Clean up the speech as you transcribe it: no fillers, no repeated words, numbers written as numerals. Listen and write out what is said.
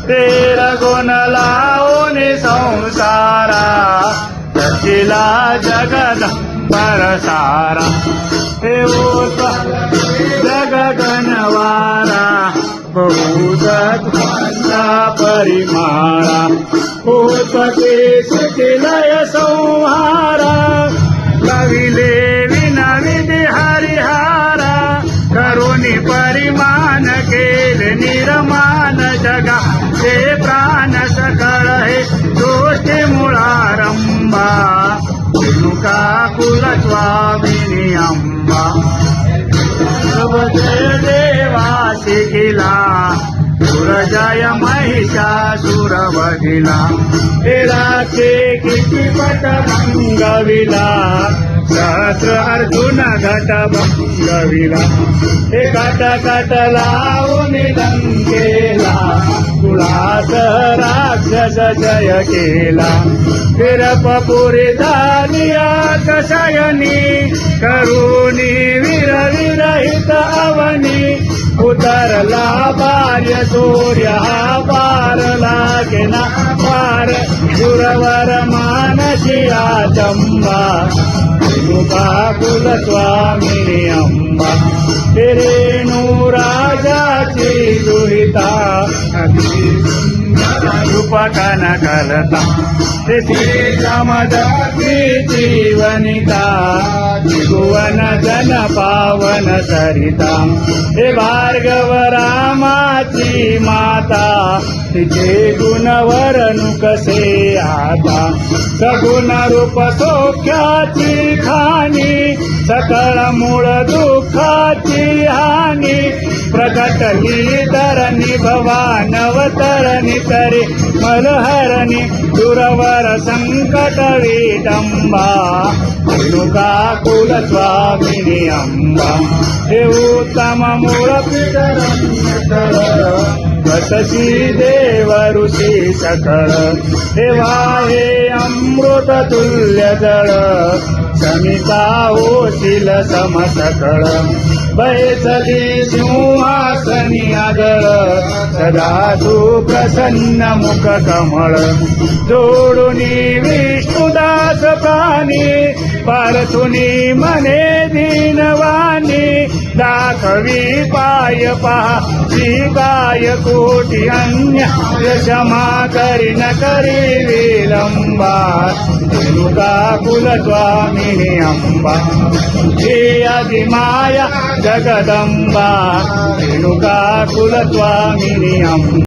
तेरा गुण लावून संसारा रचिला जगद परसारा हे होत जग गणवारा बहुत परिमाणा होत केस केलय संहारा कविले विनविधी हरिहारा करुणी परिमाण केले निर्माण जगा हे प्राण सकळ हे दोषे मुळारंभा रेणुका कुलस्वामिनी अंबा जय देवासी केला सुरजय महिषासुर वधिला तेराचे किती पट भंगविला सहस्र अर्जुन घट भंगविला हे काट काट लावून लंकेला तुळास राक्षस जय केला फिरपपुरी झाली आकाशयनी करुणी वीर विरहित अवनी उतरला बार्य सूर्य हा पार लागेना पार गुरवर मानसी आचंबा रेणुका कुलस्वामिनी अंबा रेणू राजाची दुहिता रूपकन करता ते श्रीरामदासी वनिता त्रिभुवन जन पावन सरिता हे भार्गव रामाची माता तिचे गुणवर कसे आता सगुण रूप सौख्याची खाणी सकळ मूळ दुःखाची हानी प्रकटली तरणी भवानवतरणी तरी मलहरणी दुरवर संकट विडंबा रेणुका कुलस्वामिनी अंबा हे उत्तम मूळ वससी देव ऋषी सकळ देवा हे अमृत तुल्य जळ समिता होशील समसकळ बैसली सिंहासनी आदळ सदा तू प्रसन्न मुख कमळ जोडुनी विष्णुदास प्राणी पारथुनी मने दीनवाणी दाखवी पाय पहा गाय कोटी अन्य क्षमा करी न करी विलंबा रेणुका कुलस्वामिनी अंबा हे आदिमाया जगदंबा रेणुका कुलस्वामिनी अंबा।